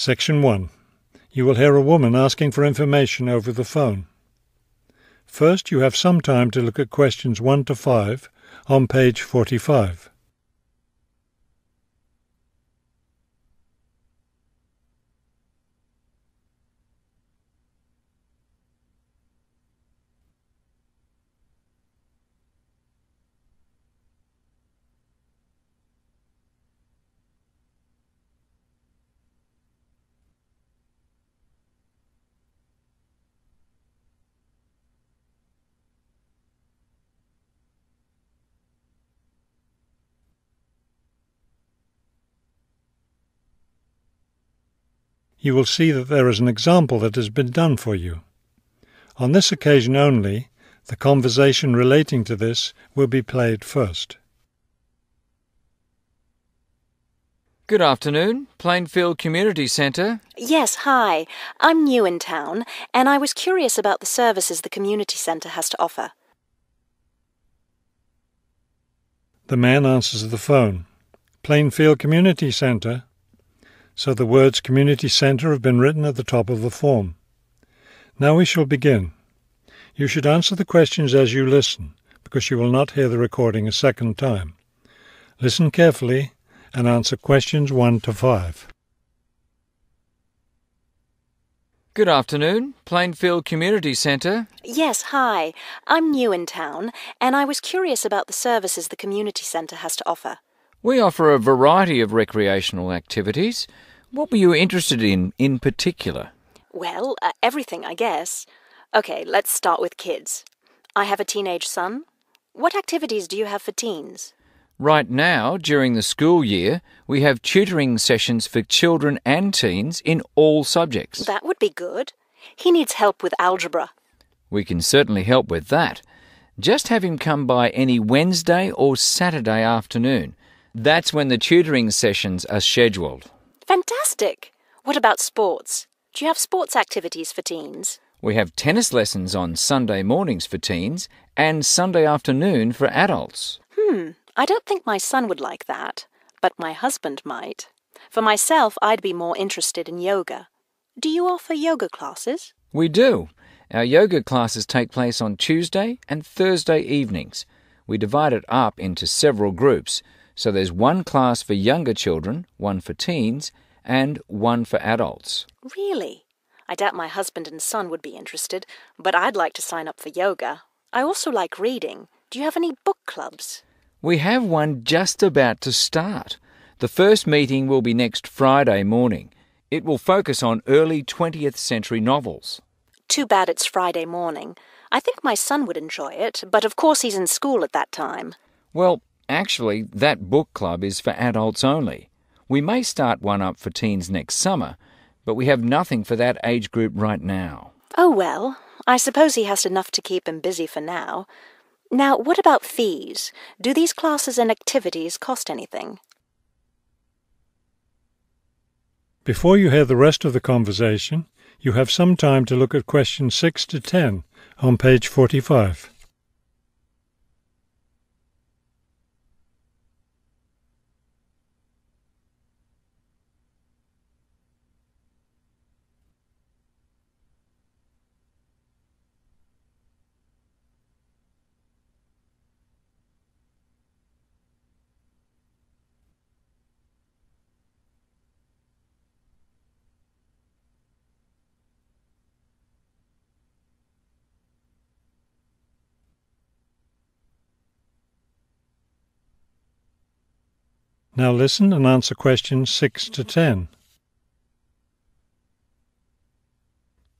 Section 1. You will hear a woman asking for information over the phone. First, you have some time to look at questions 1 to 5 on page 45. You will see that there is an example that has been done for you. On this occasion only, the conversation relating to this will be played first. Good afternoon, Plainfield Community Centre. Yes, hi. I'm new in town, and I was curious about the services the community centre has to offer. The man answers the phone. Plainfield Community Centre. So the words Community Centre have been written at the top of the form. Now we shall begin. You should answer the questions as you listen, because you will not hear the recording a second time. Listen carefully and answer questions 1 to 5. Good afternoon, Plainfield Community Centre. Yes, hi. I'm new in town, and I was curious about the services the community centre has to offer. We offer a variety of recreational activities. What were you interested in particular? Well, everything, I guess. Okay, let's start with kids. I have a teenage son. What activities do you have for teens? Right now, during the school year, we have tutoring sessions for children and teens in all subjects. That would be good. He needs help with algebra. We can certainly help with that. Just have him come by any Wednesday or Saturday afternoon. That's when the tutoring sessions are scheduled. Fantastic! What about sports? Do you have sports activities for teens? We have tennis lessons on Sunday mornings for teens and Sunday afternoon for adults. I don't think my son would like that, but my husband might. For myself, I'd be more interested in yoga. Do you offer yoga classes? We do. Our yoga classes take place on Tuesday and Thursday evenings. We divide it up into several groups. So there's one class for younger children, one for teens, and one for adults. Really? I doubt my husband and son would be interested, but I'd like to sign up for yoga. I also like reading. Do you have any book clubs? We have one just about to start. The first meeting will be next Friday morning. It will focus on early 20th century novels. Too bad it's Friday morning. I think my son would enjoy it, but of course he's in school at that time. Well, actually, that book club is for adults only. We may start one up for teens next summer, but we have nothing for that age group right now. Oh well, I suppose he has enough to keep him busy for now. Now, what about fees? Do these classes and activities cost anything? Before you hear the rest of the conversation, you have some time to look at questions 6 to 10 on page 45. Now listen and answer questions 6 to 10.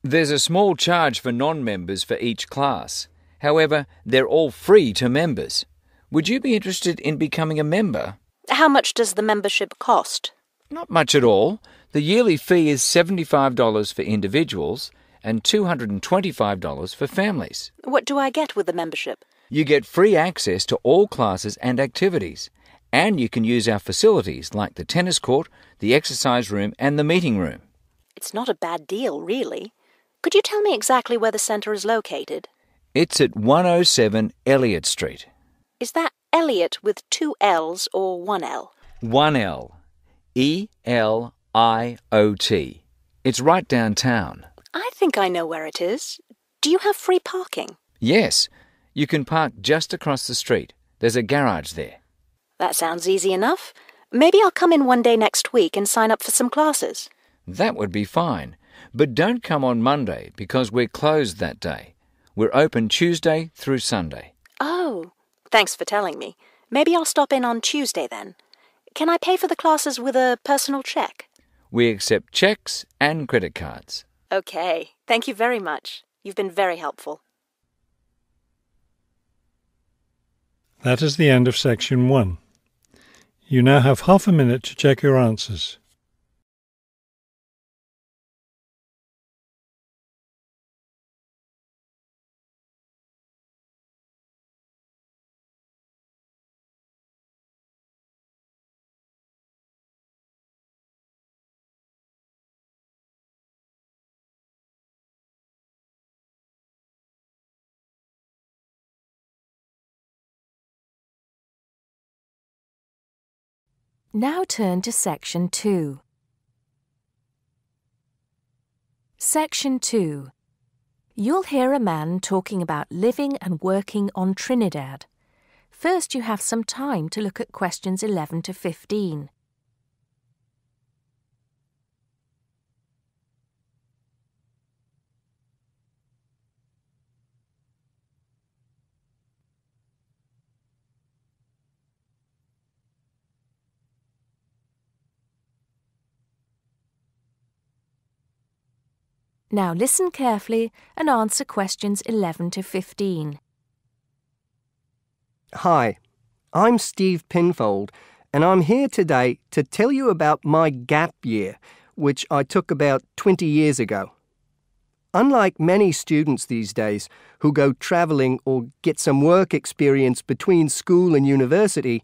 There's a small charge for non-members for each class. However, they're all free to members. Would you be interested in becoming a member? How much does the membership cost? Not much at all. The yearly fee is $75 for individuals and $225 for families. What do I get with the membership? You get free access to all classes and activities. And you can use our facilities like the tennis court, the exercise room and the meeting room. It's not a bad deal, really. Could you tell me exactly where the centre is located? It's at 107 Elliott Street. Is that Elliott with 2 L's or 1 L? 1 L. IOT. It's right downtown. I think I know where it is. Do you have free parking? Yes, you can park just across the street. There's a garage there. That sounds easy enough. Maybe I'll come in one day next week and sign up for some classes. That would be fine. But don't come on Monday because we're closed that day. We're open Tuesday through Sunday. Oh, thanks for telling me. Maybe I'll stop in on Tuesday then. Can I pay for the classes with a personal cheque? We accept cheques and credit cards. Okay, thank you very much. You've been very helpful. That is the end of section 1. You now have half a minute to check your answers. Now turn to Section 2. Section 2. You'll hear a man talking about living and working on Trinidad. First, you have some time to look at questions 11 to 15. Now listen carefully and answer questions 11 to 15. Hi, I'm Steve Pinfold, and I'm here today to tell you about my gap year, which I took about 20 years ago. Unlike many students these days who go travelling or get some work experience between school and university,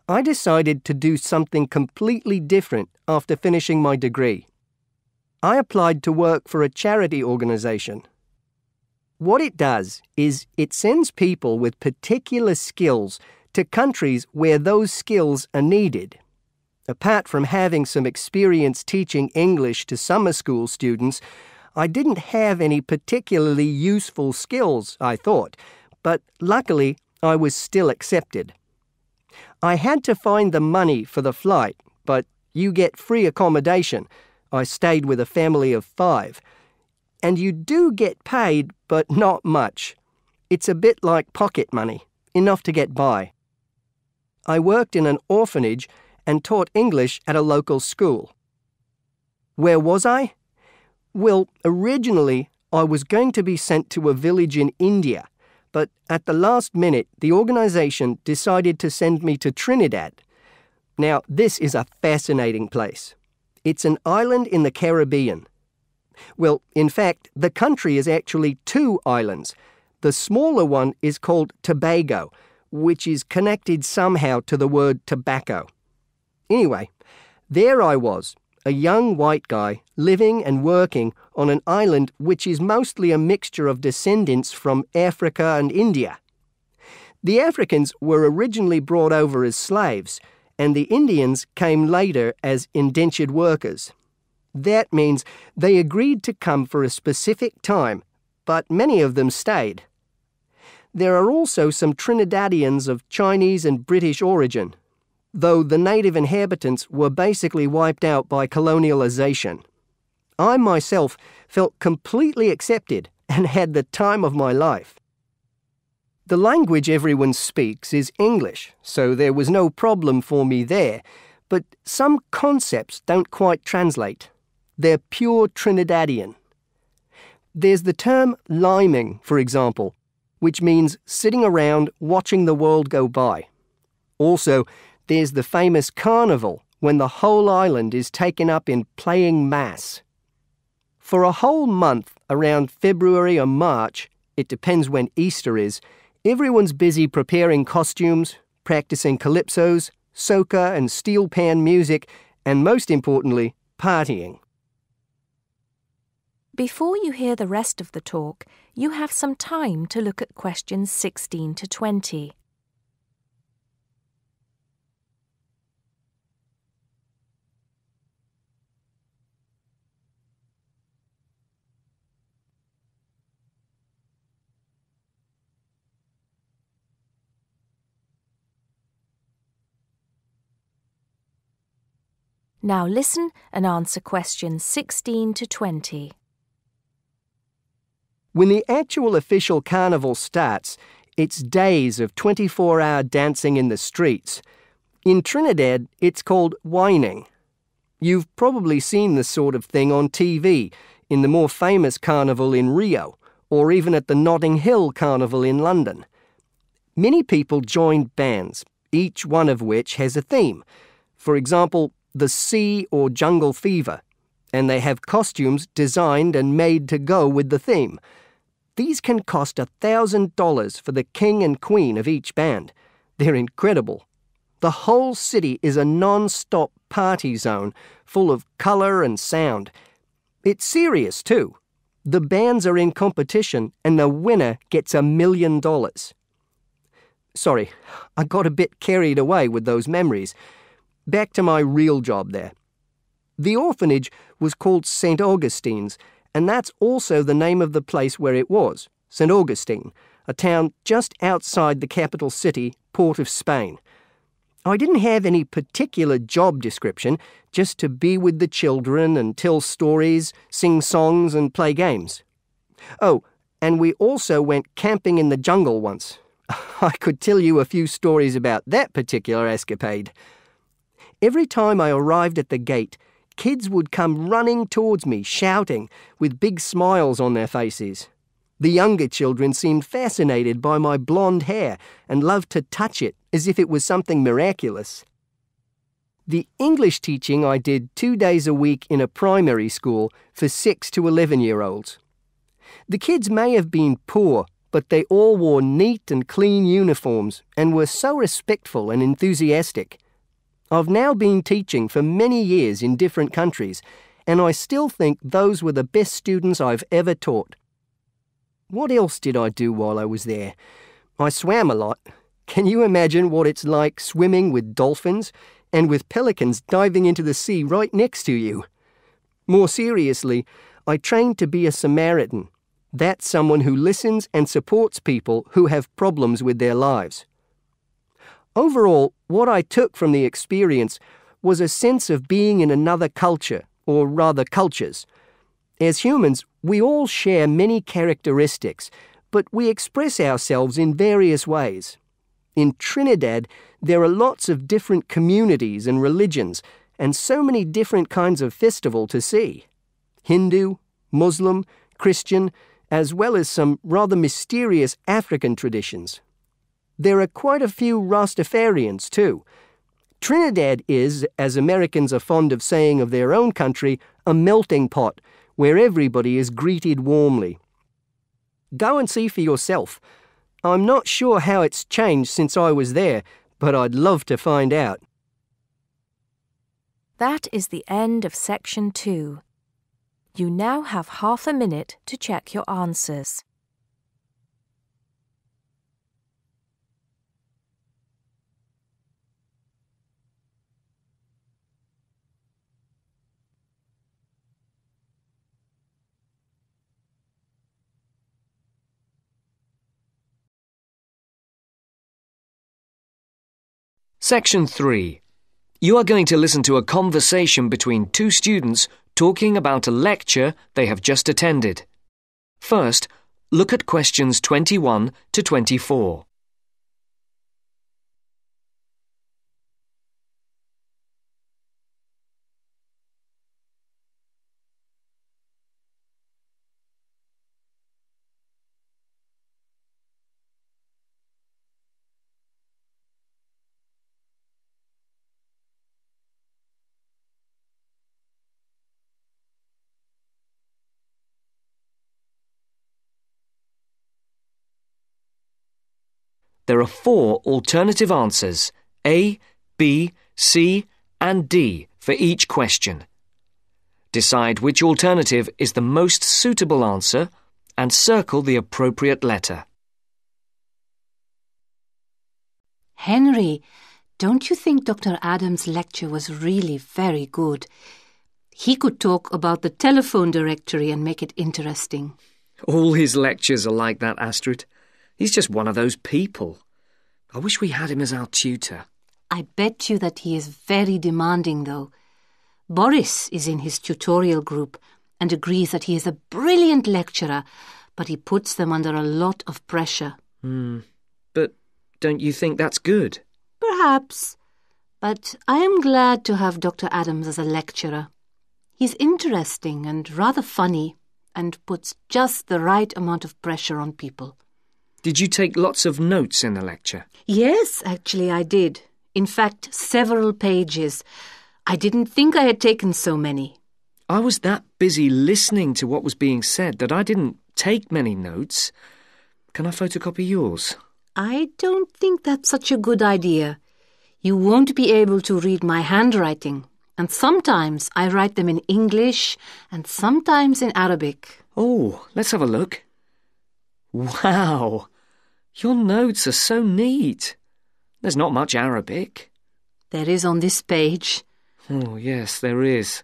I decided to do something completely different after finishing my degree. I applied to work for a charity organisation. What it does is it sends people with particular skills to countries where those skills are needed. Apart from having some experience teaching English to summer school students, I didn't have any particularly useful skills, I thought, but luckily I was still accepted. I had to find the money for the flight, but you get free accommodation. I stayed with a family of 5. And you do get paid, but not much. It's a bit like pocket money, enough to get by. I worked in an orphanage and taught English at a local school. Where was I? Well, originally I was going to be sent to a village in India, but at the last minute the organisation decided to send me to Trinidad. Now, this is a fascinating place. It's an island in the Caribbean. Well, in fact, the country is actually 2 islands. The smaller one is called Tobago, which is connected somehow to the word tobacco. Anyway, there I was, a young white guy living and working on an island which is mostly a mixture of descendants from Africa and India. The Africans were originally brought over as slaves, and the Indians came later as indentured workers. That means they agreed to come for a specific time, but many of them stayed. There are also some Trinidadians of Chinese and British origin, though the native inhabitants were basically wiped out by colonialization. I myself felt completely accepted and had the time of my life. The language everyone speaks is English, so there was no problem for me there, but some concepts don't quite translate. They're pure Trinidadian. There's the term liming, for example, which means sitting around watching the world go by. Also, there's the famous carnival, when the whole island is taken up in playing mass. For a whole month, around February or March, it depends when Easter is, everyone's busy preparing costumes, practicing calypsos, soca and steel pan music, and most importantly, partying. Before you hear the rest of the talk, you have some time to look at questions 16 to 20. Now listen and answer questions 16 to 20. When the actual official carnival starts, it's days of 24-hour dancing in the streets. In Trinidad, it's called whining. You've probably seen this sort of thing on TV, in the more famous carnival in Rio, or even at the Notting Hill Carnival in London. Many people join bands, each one of which has a theme. For example, the Sea or Jungle Fever, and they have costumes designed and made to go with the theme. These can cost $1,000 for the king and queen of each band. They're incredible. The whole city is a non-stop party zone full of colour and sound. It's serious too. The bands are in competition and the winner gets $1 million. Sorry, I got a bit carried away with those memories. Back to my real job there. The orphanage was called St. Augustine's, and that's also the name of the place where it was, St. Augustine, a town just outside the capital city, Port of Spain. I didn't have any particular job description, just to be with the children and tell stories, sing songs and play games. Oh, and we also went camping in the jungle once. I could tell you a few stories about that particular escapade. Every time I arrived at the gate, kids would come running towards me, shouting, with big smiles on their faces. The younger children seemed fascinated by my blonde hair and loved to touch it as if it was something miraculous. The English teaching I did 2 days a week in a primary school for 6 to 11-year-olds. The kids may have been poor, but they all wore neat and clean uniforms and were so respectful and enthusiastic. I've now been teaching for many years in different countries, and I still think those were the best students I've ever taught. What else did I do while I was there? I swam a lot. Can you imagine what it's like swimming with dolphins and with pelicans diving into the sea right next to you? More seriously, I trained to be a Samaritan. That's someone who listens and supports people who have problems with their lives. Overall, what I took from the experience was a sense of being in another culture, or rather cultures. As humans, we all share many characteristics, but we express ourselves in various ways. In Trinidad, there are lots of different communities and religions, and so many different kinds of festival to see. Hindu, Muslim, Christian, as well as some rather mysterious African traditions. There are quite a few Rastafarians too. Trinidad is, as Americans are fond of saying of their own country, a melting pot where everybody is greeted warmly. Go and see for yourself. I'm not sure how it's changed since I was there, but I'd love to find out. That is the end of section 2. You now have half a minute to check your answers. Section 3. You are going to listen to a conversation between two students talking about a lecture they have just attended. First, look at questions 21 to 24. There are 4 alternative answers, A, B, C, and D, for each question. Decide which alternative is the most suitable answer and circle the appropriate letter. Henry, don't you think Dr. Adams' lecture was really very good? He could talk about the telephone directory and make it interesting. All his lectures are like that, Astrid. He's just one of those people. I wish we had him as our tutor. I bet you that he is very demanding, though. Boris is in his tutorial group and agrees that he is a brilliant lecturer, but he puts them under a lot of pressure. But don't you think that's good? Perhaps, but I am glad to have Dr. Adams as a lecturer. He's interesting and rather funny and puts just the right amount of pressure on people. Did you take lots of notes in the lecture? Yes, actually I did. In fact, several pages. I didn't think I had taken so many. I was that busy listening to what was being said that I didn't take many notes. Can I photocopy yours? I don't think that's such a good idea. You won't be able to read my handwriting, and sometimes I write them in English and sometimes in Arabic. Oh, let's have a look. Wow, your notes are so neat. There's not much Arabic. There is on this page. Oh, yes, there is.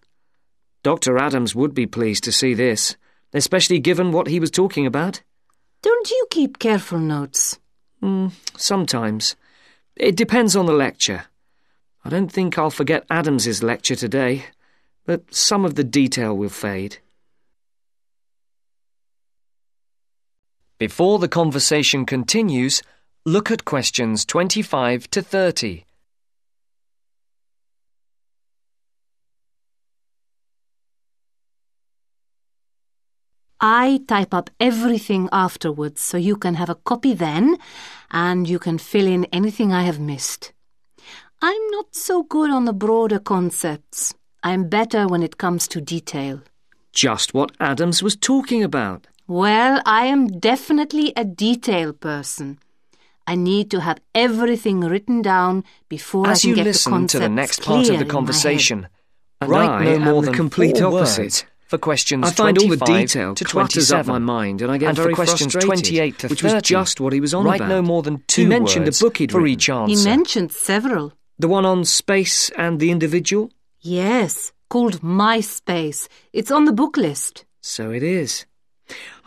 Dr. Adams would be pleased to see this, especially given what he was talking about. Don't you keep careful notes? Sometimes. It depends on the lecture. I don't think I'll forget Adams's lecture today, but some of the detail will fade. Before the conversation continues, look at questions 25 to 30. I type up everything afterwards so you can have a copy then and you can fill in anything I have missed. I'm not so good on the broader concepts. I'm better when it comes to detail. Just what Adams was talking about. Well, I am definitely a detail person. I need to have everything written down before I can get the concepts clear. As you listen to the next part of the conversation, Write no more than complete 4 opposite. words. For questions I find all the 25 detail to clutters 27, up my mind and I get very for questions frustrated, 28 to which 30, was just what he was on write about. no more than 2 He mentioned words a book he'd for written. each answer. He mentioned several. The one on space and the individual? Yes, called My Space. It's on the book list. So it is.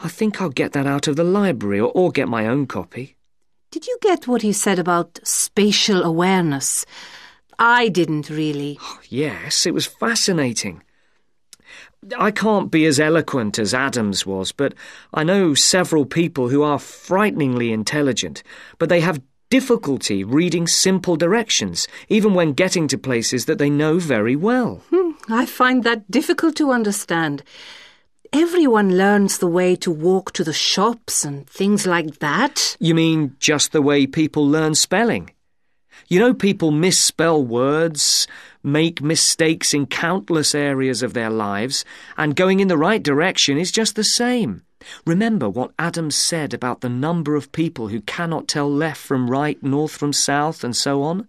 I think I'll get that out of the library or get my own copy. Did you get what he said about spatial awareness? I didn't really. Yes, it was fascinating. I can't be as eloquent as Adams was, but I know several people who are frighteningly intelligent, but they have difficulty reading simple directions, even when getting to places that they know very well. I find that difficult to understand. Everyone learns the way to walk to the shops and things like that. You mean just the way people learn spelling? You know, people misspell words, make mistakes in countless areas of their lives, and going in the right direction is just the same. Remember what Adams said about the number of people who cannot tell left from right, north from south, and so on?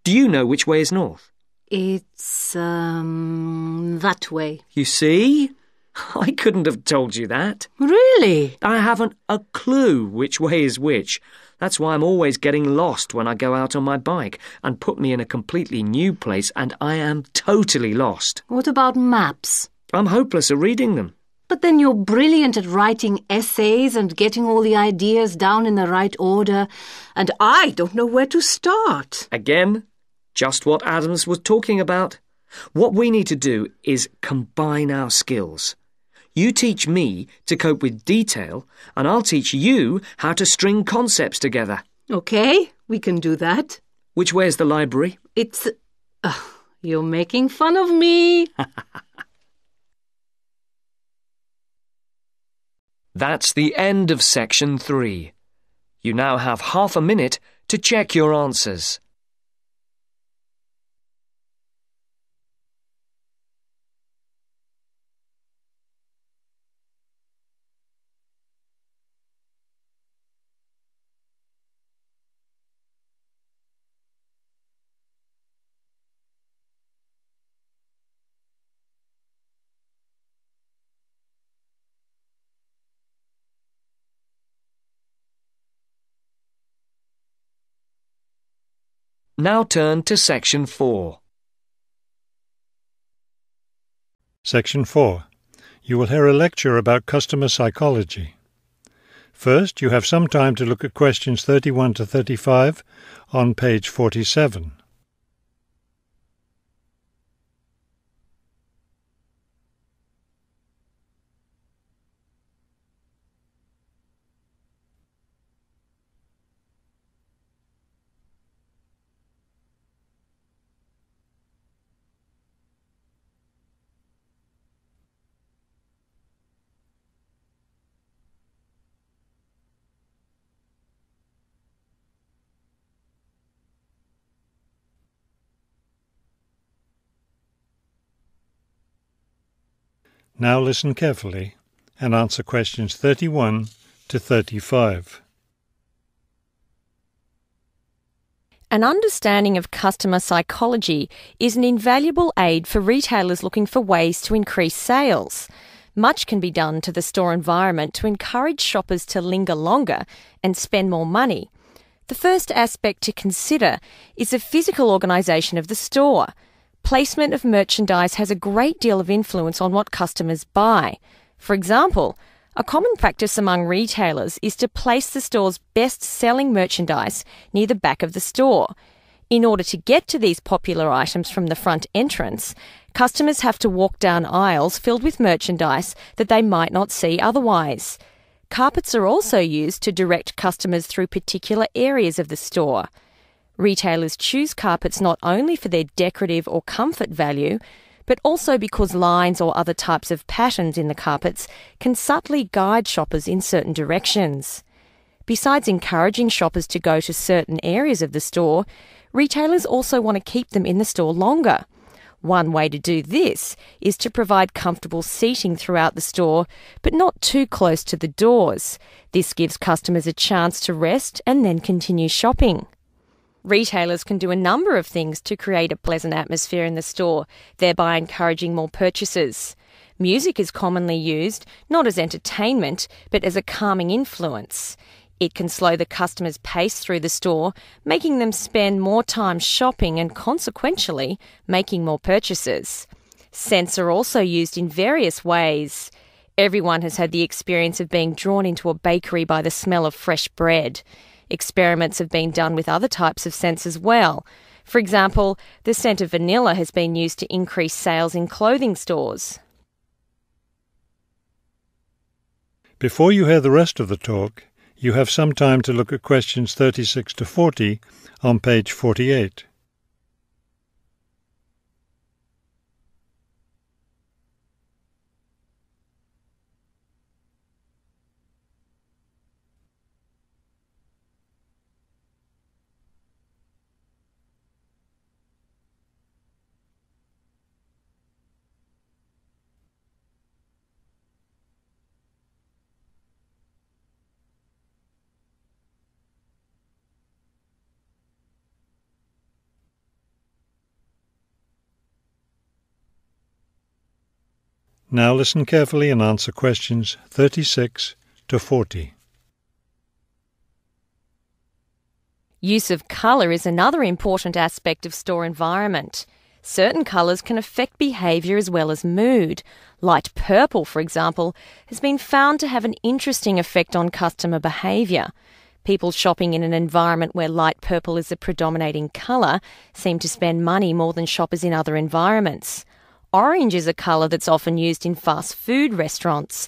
Do you know which way is north? It's, that way. You see? I couldn't have told you that. Really? I haven't a clue which way is which. That's why I'm always getting lost when I go out on my bike and put me in a completely new place and I am totally lost. What about maps? I'm hopeless at reading them. But then you're brilliant at writing essays and getting all the ideas down in the right order, and I don't know where to start. Again, just what Adams was talking about. What we need to do is combine our skills. You teach me to cope with detail, and I'll teach you how to string concepts together. Okay, we can do that. Which way is the library? It's... you're making fun of me. That's the end of section 3. You now have half a minute to check your answers. Now turn to section 4. Section 4. You will hear a lecture about customer psychology. First, you have some time to look at questions 31 to 35 on page 47. Now listen carefully and answer questions 31 to 35. An understanding of customer psychology is an invaluable aid for retailers looking for ways to increase sales. Much can be done to the store environment to encourage shoppers to linger longer and spend more money. The first aspect to consider is the physical organisation of the store. Placement of merchandise has a great deal of influence on what customers buy. For example, a common practice among retailers is to place the store's best-selling merchandise near the back of the store. In order to get to these popular items from the front entrance, customers have to walk down aisles filled with merchandise that they might not see otherwise. Carpets are also used to direct customers through particular areas of the store. Retailers choose carpets not only for their decorative or comfort value, but also because lines or other types of patterns in the carpets can subtly guide shoppers in certain directions. Besides encouraging shoppers to go to certain areas of the store, retailers also want to keep them in the store longer. One way to do this is to provide comfortable seating throughout the store, but not too close to the doors. This gives customers a chance to rest and then continue shopping. Retailers can do a number of things to create a pleasant atmosphere in the store, thereby encouraging more purchases. Music is commonly used, not as entertainment, but as a calming influence. It can slow the customer's pace through the store, making them spend more time shopping and consequentially making more purchases. Scents are also used in various ways. Everyone has had the experience of being drawn into a bakery by the smell of fresh bread. Experiments have been done with other types of scents as well. For example, the scent of vanilla has been used to increase sales in clothing stores. Before you hear the rest of the talk, you have some time to look at questions 36 to 40 on page 48. Now listen carefully and answer questions 36 to 40. Use of colour is another important aspect of store environment. Certain colours can affect behaviour as well as mood. Light purple, for example, has been found to have an interesting effect on customer behaviour. People shopping in an environment where light purple is the predominating colour seem to spend money more than shoppers in other environments. Orange is a colour that's often used in fast food restaurants.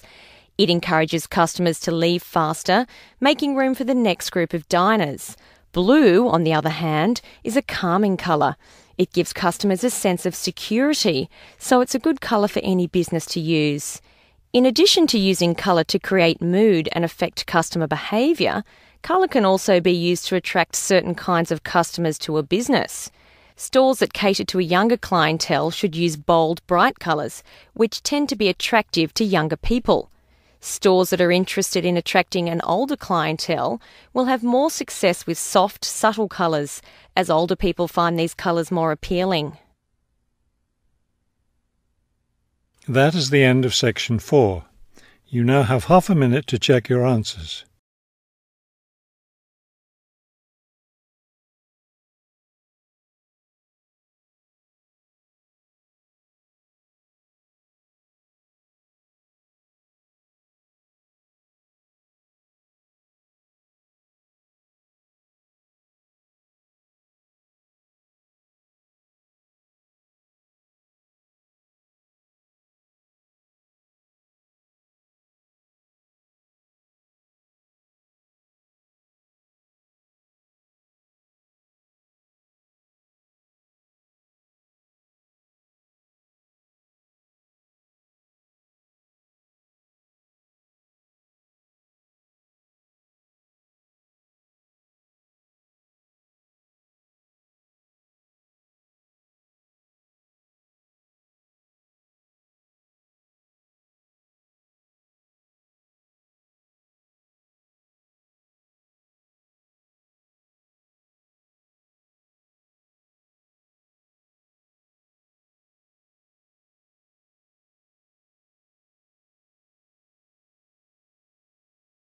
It encourages customers to leave faster, making room for the next group of diners. Blue, on the other hand, is a calming colour. It gives customers a sense of security, so it's a good colour for any business to use. In addition to using colour to create mood and affect customer behaviour, colour can also be used to attract certain kinds of customers to a business. Stores that cater to a younger clientele should use bold, bright colours, which tend to be attractive to younger people. Stores that are interested in attracting an older clientele will have more success with soft, subtle colours, as older people find these colours more appealing. That is the end of section 4. You now have half a minute to check your answers.